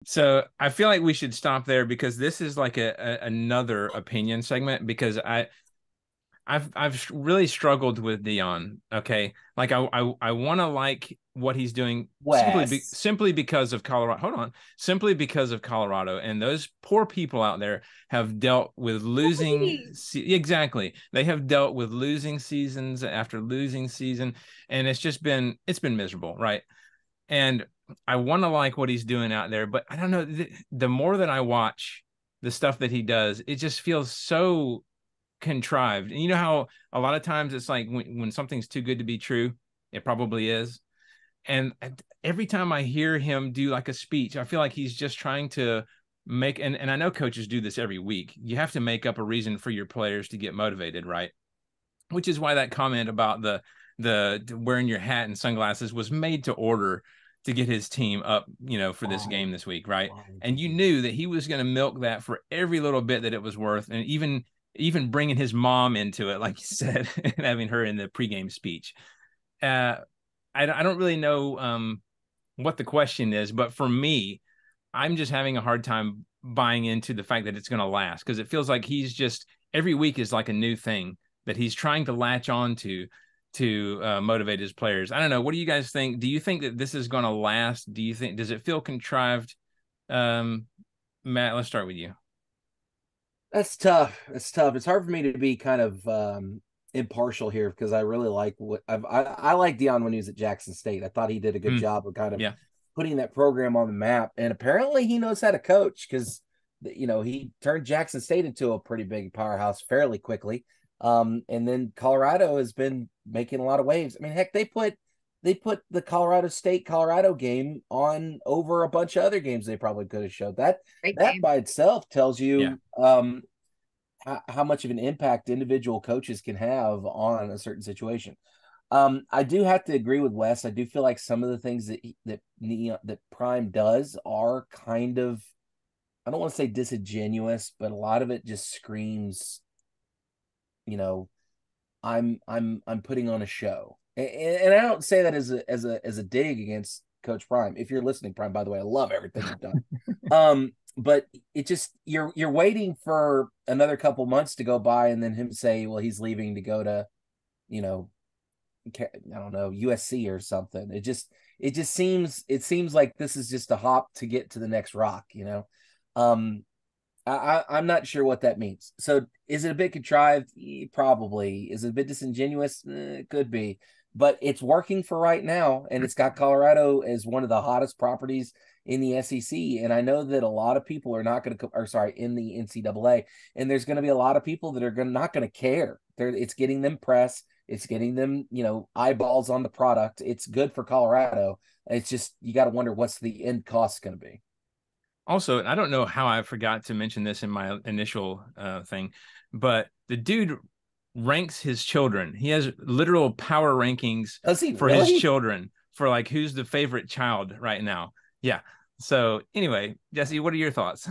So I feel like we should stop there because this is like another opinion segment because I've really struggled with Dion. Okay, like I want to like what he's doing Wes. simply because of Colorado. Hold on, simply because of Colorado, and those poor people out there have dealt with losing. Right. Exactly, they have dealt with losing seasons after losing season, and it's been miserable, right? And I want to like what he's doing out there, but I don't know. The more that I watch the stuff that he does, it just feels so contrived. And you know how a lot of times it's like when something's too good to be true, it probably is. And every time I hear him do like a speech, I feel like he's just trying to make, and I know coaches do this every week. You have to make up a reason for your players to get motivated, right? Which is why that comment about the wearing your hat and sunglasses was made to order to get his team up, for this Why? game this week, right? Why would you And you do that? knew that he was going to milk that for every little bit that it was worth, and even bringing his mom into it, like you said, and having her in the pregame speech. Uh, I don't really know what the question is, but for me, I'm just having a hard time buying into the fact that it's going to last because it feels like he's just every week is like a new thing that he's trying to latch on to motivate his players. I don't know. What do you guys think? Do you think that this is going to last? Does it feel contrived? Um, Matt, let's start with you. That's tough. It's tough. It's hard for me to be kind of impartial here because I really like I like Dion when he was at Jackson State. I thought he did a good Hmm. job of kind of Yeah. putting that program on the map, and apparently he knows how to coach because he turned Jackson State into a pretty big powerhouse fairly quickly. And then Colorado has been making a lot of waves. I mean, heck, they put the Colorado State Colorado game on over a bunch of other games they probably could have showed. That Great that game. by itself tells Yeah. you how much of an impact individual coaches can have on a certain situation. I do have to agree with Wes. I do feel like some of the things that Prime does are kind of, I don't want to say disingenuous, but a lot of it just screams, you know, I'm putting on a show. And I don't say that as a dig against Coach Prime. If you're listening, Prime, by the way, I love everything you've done. But it just you're waiting for another couple months to go by and then him say, well, he's leaving to go to, you know, I don't know, USC or something. It seems like this is just a hop to get to the next rock. Um, I'm not sure what that means. So is it a bit contrived? Probably. Is it a bit disingenuous? It could be, but it's working for right now, and it's got Colorado as one of the hottest properties in the SEC. And I know that a lot of people are not going to, or sorry, in the NCAA, and there's going to be a lot of people that are not going to care. It's getting them press. It's getting them, eyeballs on the product. It's good for Colorado. It's just you got to wonder what's the end cost going to be. Also, and I don't know how I forgot to mention this in my initial thing, but the dude ranks his children. He has literal power rankings Does he for his really? children for like who's the favorite child right now. Yeah. So anyway, Jesse, what are your thoughts?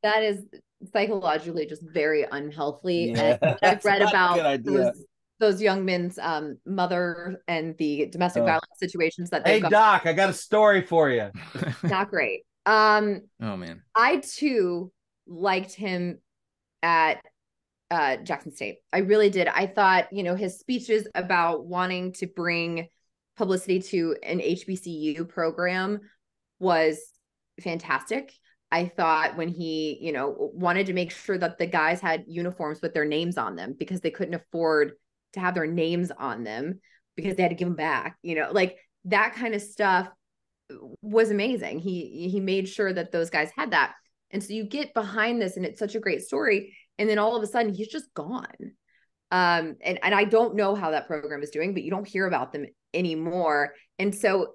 That is psychologically just very unhealthy. And Yeah, what I've that's read not a good about idea. those young men's mother and the domestic Oh. violence situations that they've Hey, got, Doc, I got a story for you. not great. Oh man. I too liked him at Jackson State. I really did. I thought, his speeches about wanting to bring publicity to an HBCU program was fantastic. I thought when he, wanted to make sure that the guys had uniforms with their names on them because they couldn't afford to have their names on them because they had to give them back, like that kind of stuff was amazing. He made sure that those guys had that. And so you get behind this and it's such a great story. And then all of a sudden he's just gone. And I don't know how that program is doing, but you don't hear about them anymore. And so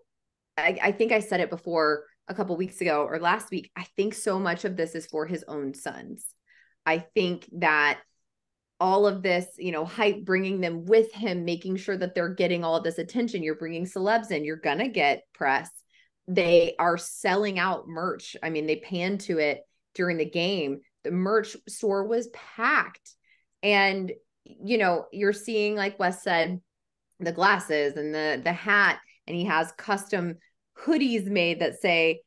I think I said it before a couple weeks ago or last week. I think so much of this is for his own sons. I think that all of this, hype, bringing them with him, making sure that they're getting all of this attention. You're bringing celebs in, you're going to get press. They are selling out merch. I mean, they panned to it during the game. The merch store was packed. And, you're seeing, like Wes said, the glasses and the hat, and he has custom hoodies made that say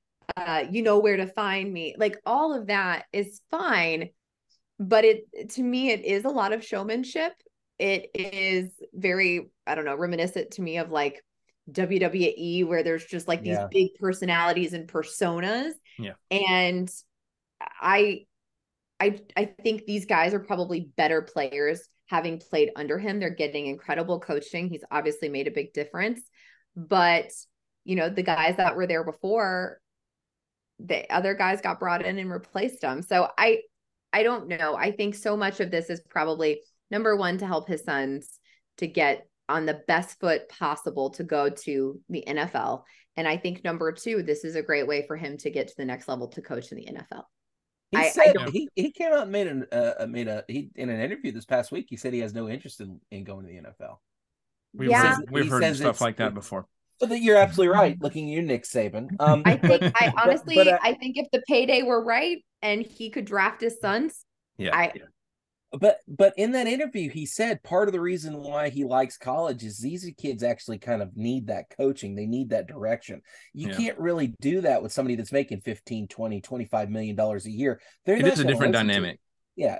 you know where to find me. Like all of that is fine, but to me it is a lot of showmanship. It is very, I don't know, reminiscent to me of like WWE, where there's just like these big personalities and personas. Yeah. And I think these guys are probably better players having played under him. They're getting incredible coaching. He's obviously made a big difference. But, you know, the guys that were there before, the other guys got brought in and replaced them. So I don't know. I think so much of this is probably, number one, to help his sons to get on the best foot possible to go to the NFL. And I think number two, this is a great way for him to get to the next level to coach in the NFL. He said he came out and made in an interview this past week. He said he has no interest in going to the NFL. We've heard stuff like that before. But you're absolutely right. Looking at you, Nick Saban. I think if the payday were right and he could draft his sons, But in that interview, he said part of the reason why he likes college is these kids actually kind of need that coaching. They need that direction. You can't really do that with somebody that's making 15, 20, $25 million a year. It is a different dynamic. Yeah.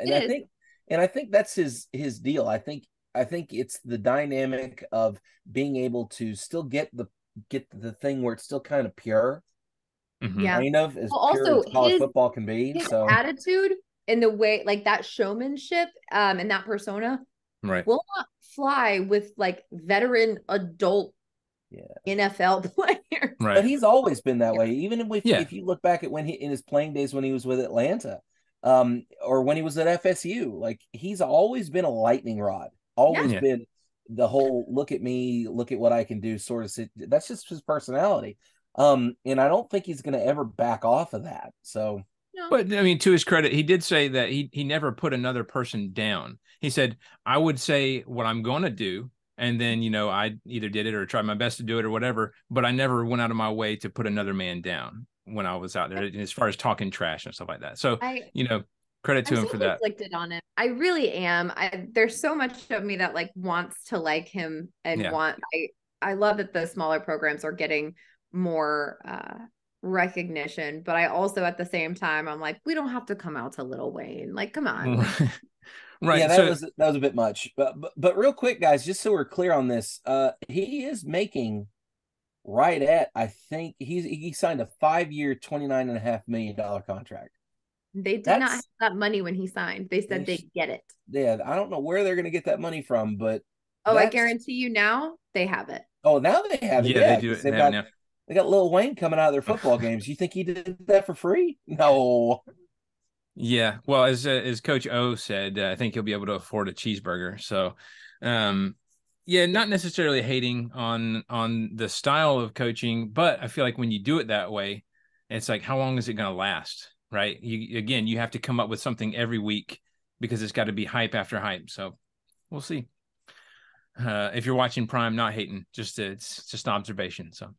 And I think that's his deal. I think it's the dynamic of being able to still get the thing where it's still kind of pure. Mm-hmm. Yeah. Kind of as pure as college football can be. His attitude and the way, like that showmanship and that persona will not fly with like veteran adult NFL players. Right. But he's always been that way. Even if you look back at when in his playing days when he was with Atlanta, or when he was at FSU, like he's always been a lightning rod. Always been the whole look at me, look at what I can do sort of. That's just his personality. And I don't think he's going to ever back off of that. So. But I mean, to his credit, he did say that he never put another person down. He said, I would say what I'm going to do. And then, you know, I either did it or tried my best to do it or whatever, but I never went out of my way to put another man down when I was out there as far as talking trash and stuff like that. So, credit to him for that. Conflicted on it. I really am. There's so much of me that like wants to like him and I love that the smaller programs are getting more, recognition, but I also at the same time I'm like, we don't have to come out to Lil Wayne, like come on. Right. Yeah, that was a bit much, but real quick, guys, just so we're clear on this, he is making right at, I think he signed a 5-year $29.5 million contract. They did not have that money when he signed. They said they'd get it. Yeah, I don't know where they're going to get that money from, but I guarantee you now they have it. Oh, now they have it. Yeah, they do it. They got Lil Wayne coming out of their football games. You think he did that for free? No. Yeah. Well, as Coach O said, I think he'll be able to afford a cheeseburger. So, not necessarily hating on the style of coaching, but I feel like when you do it that way, it's like, how long is it going to last? Right. You have to come up with something every week because it's got to be hype after hype. So we'll see. If you're watching Prime, not hating, it's just an observation. So.